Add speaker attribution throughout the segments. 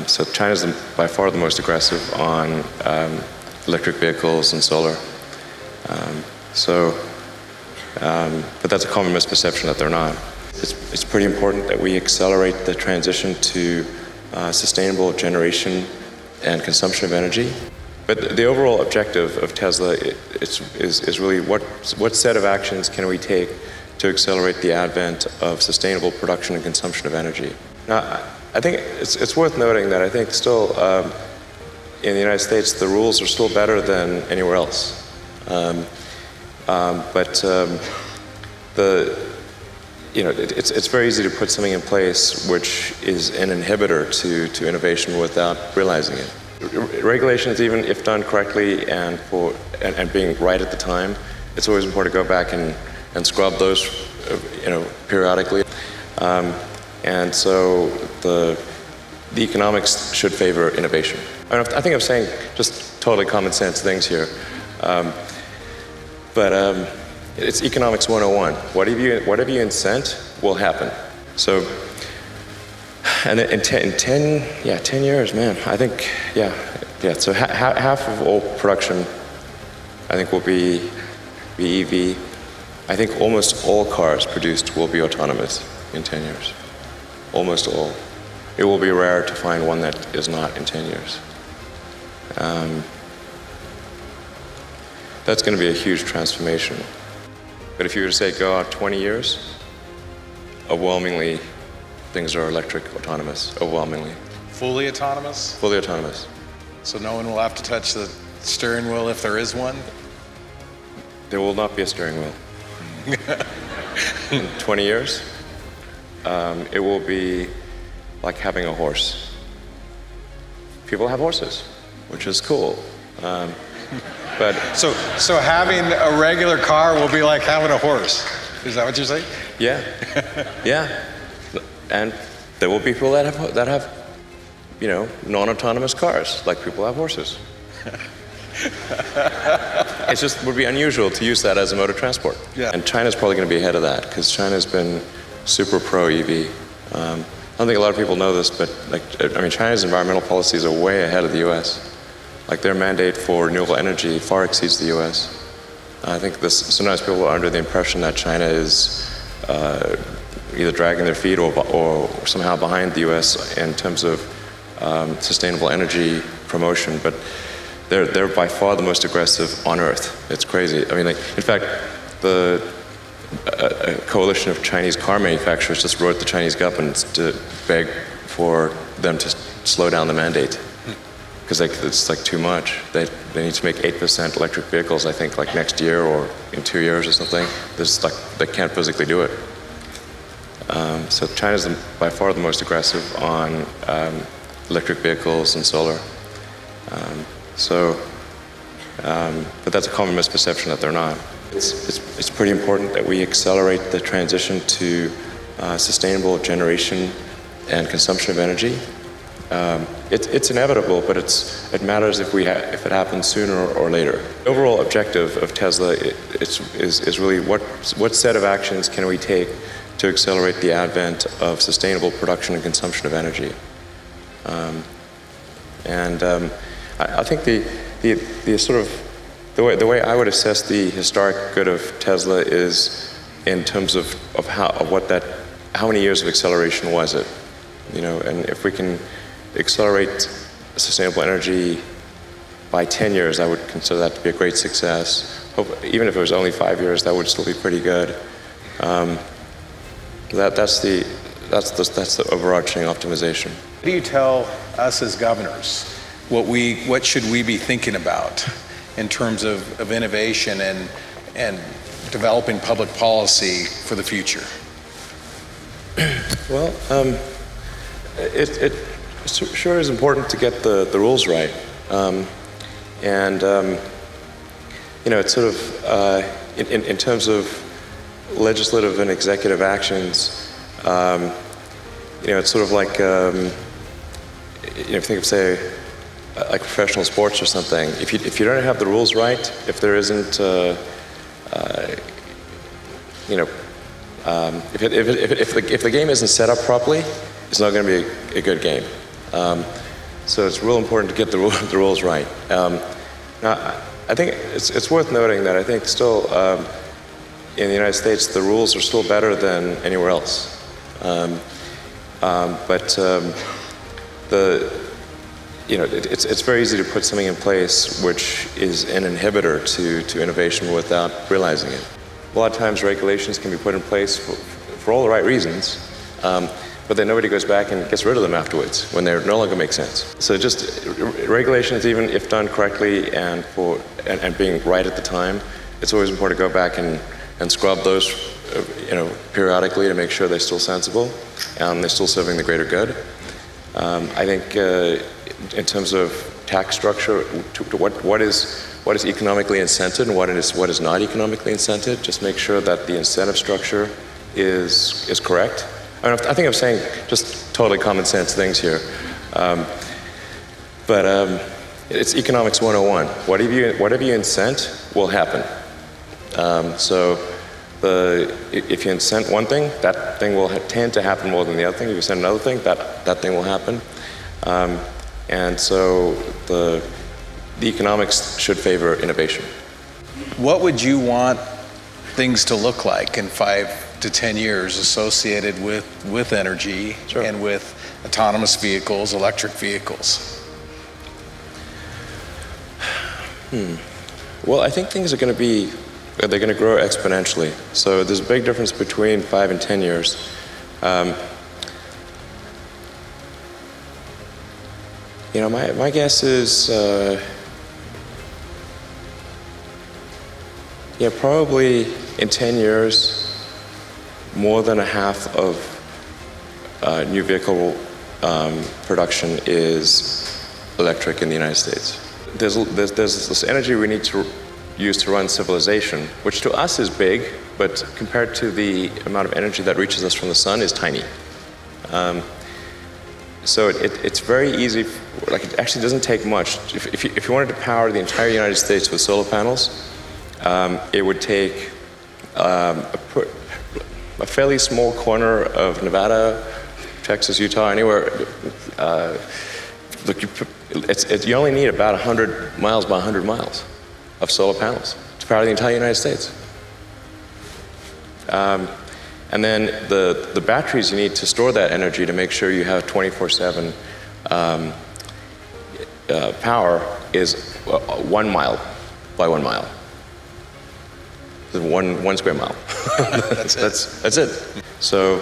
Speaker 1: So China's by far the most aggressive on electric vehicles and solar. But that's a common misperception that they're not. It's pretty important that we accelerate the transition to sustainable generation and consumption of energy. But the overall objective of Tesla is really what set of actions can we take to accelerate the advent of sustainable production and consumption of energy. Now, I think it's worth noting that I think still in the United States the rules are still better than anywhere else. It's very easy to put something in place which is an inhibitor to innovation without realizing it. Regulations, even if done correctly and being right at the time, it's always important to go back and scrub those, periodically. And so the economics should favor innovation. I think I'm saying just totally common sense things here. But it's economics 101. Whatever you incent will happen. So, and in 10 years, man, I think, so half of all production, I think, will be EV. I think almost all cars produced will be autonomous in 10 years. Almost all. It will be rare to find one that is not in 10 years. That's going to be a huge transformation. But if you were to say go out 20 years, overwhelmingly, things are electric, autonomous, overwhelmingly.
Speaker 2: Fully autonomous?
Speaker 1: Fully autonomous.
Speaker 2: So no one will have to touch the steering wheel if there is one?
Speaker 1: There will not be a steering wheel. In 20 years, it will be like having a horse. People have horses, which is cool. But
Speaker 2: so having a regular car will be like having a horse. Is that what you're saying?
Speaker 1: Yeah, yeah. And there will be people that have non-autonomous cars, like people have horses. It just would be unusual to use that as a mode of transport.
Speaker 2: Yeah.
Speaker 1: And China's probably going to be ahead of that because China's been super pro EV. I don't think a lot of people know this, but China's environmental policies are way ahead of the U.S. Like their mandate for renewable energy far exceeds the U.S. I think sometimes people are under the impression that China is either dragging their feet or somehow behind the U.S. in terms of sustainable energy promotion, but they're by far the most aggressive on Earth. It's crazy. In fact, a coalition of Chinese car manufacturers just wrote the Chinese government to beg for them to slow down the mandate. Because it's too much. They need to make 8% electric vehicles, I think, next year or in 2 years or something. They can't physically do it. So China's by far the most aggressive on electric vehicles and solar. But that's a common misperception that they're not. It's pretty important that we accelerate the transition to sustainable generation and consumption of energy. It's inevitable, but it matters if it happens sooner or later. The overall objective of Tesla is really what set of actions can we take to accelerate the advent of sustainable production and consumption of energy. I think the way I would assess the historic good of Tesla is in terms of how many years of acceleration was it, and if we can accelerate sustainable energy by 10 years, I would consider that to be a great success. Even if it was only 5 years, that would still be pretty good. That's the overarching optimization.
Speaker 2: What do you tell us as governors? What should we be thinking about in terms of innovation and developing public policy for the future? Well,
Speaker 1: it sure is important to get the rules right. It's sort of, in terms of legislative and executive actions, it's sort of like, if you think of, say, like professional sports or something, if you don't have the rules right, if there isn't, if the game isn't set up properly, it's not going to be a good game. So it's real important to get the rules right. Now, I think it's worth noting that I think still in the United States the rules are still better than anywhere else. It's very easy to put something in place which is an inhibitor to innovation without realizing it. A lot of times regulations can be put in place for all the right reasons, but then nobody goes back and gets rid of them afterwards when they no longer make sense. So just regulations, even if done correctly and being right at the time, it's always important to go back and scrub those periodically to make sure they're still sensible and they're still serving the greater good. I think in terms of tax structure, what is economically incented and what is not economically incented, just make sure that the incentive structure is correct. I think I'm saying just totally common sense things here, but it's economics 101. Whatever you incent will happen. If you incent one thing, that thing will tend to happen more than the other thing. If you incent another thing, that thing will happen. And so the economics should favor innovation.
Speaker 2: What would you want things to look like in 5 to 10 years associated with energy
Speaker 1: Sure.
Speaker 2: and with autonomous vehicles, electric vehicles?
Speaker 1: Well, I think things are going to grow exponentially. So there's a big difference between 5 and 10 years. My guess is, probably in 10 years, more than a half of new vehicle production is electric in the United States. There's this energy we need to use to run civilization, which to us is big, but compared to the amount of energy that reaches us from the sun is tiny. So it's very easy, it actually doesn't take much. If you wanted to power the entire United States with solar panels, it would take a fairly small corner of Nevada, Texas, Utah, anywhere. You only need about 100 miles by 100 miles of solar panels to power the entire United States. And then the batteries you need to store that energy to make sure you have 24/7 power is 1 mile by 1 mile. One square mile. That's it. So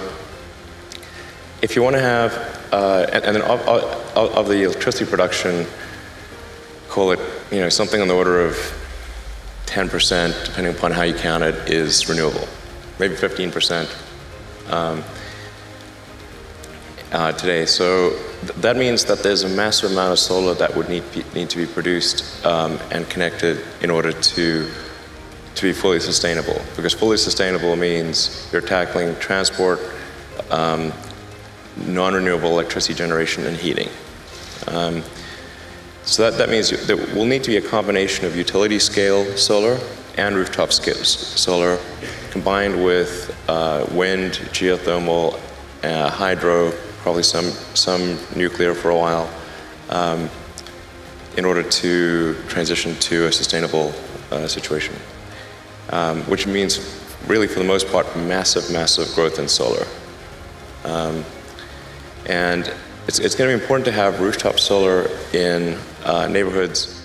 Speaker 1: if you want to have, and then of the electricity production, call it something on the order of 10%, depending upon how you count it, is renewable. Maybe 15% today. So that means that there's a massive amount of solar that would need to be produced and connected in order to be fully sustainable. Because fully sustainable means you're tackling transport, non-renewable electricity generation, and heating. So that means there will need to be a combination of utility scale solar and rooftop scale solar, combined with wind, geothermal, hydro, probably some nuclear for a while, in order to transition to a sustainable situation. Which means, really, for the most part, massive growth in solar. And it's going to be important to have rooftop solar in neighborhoods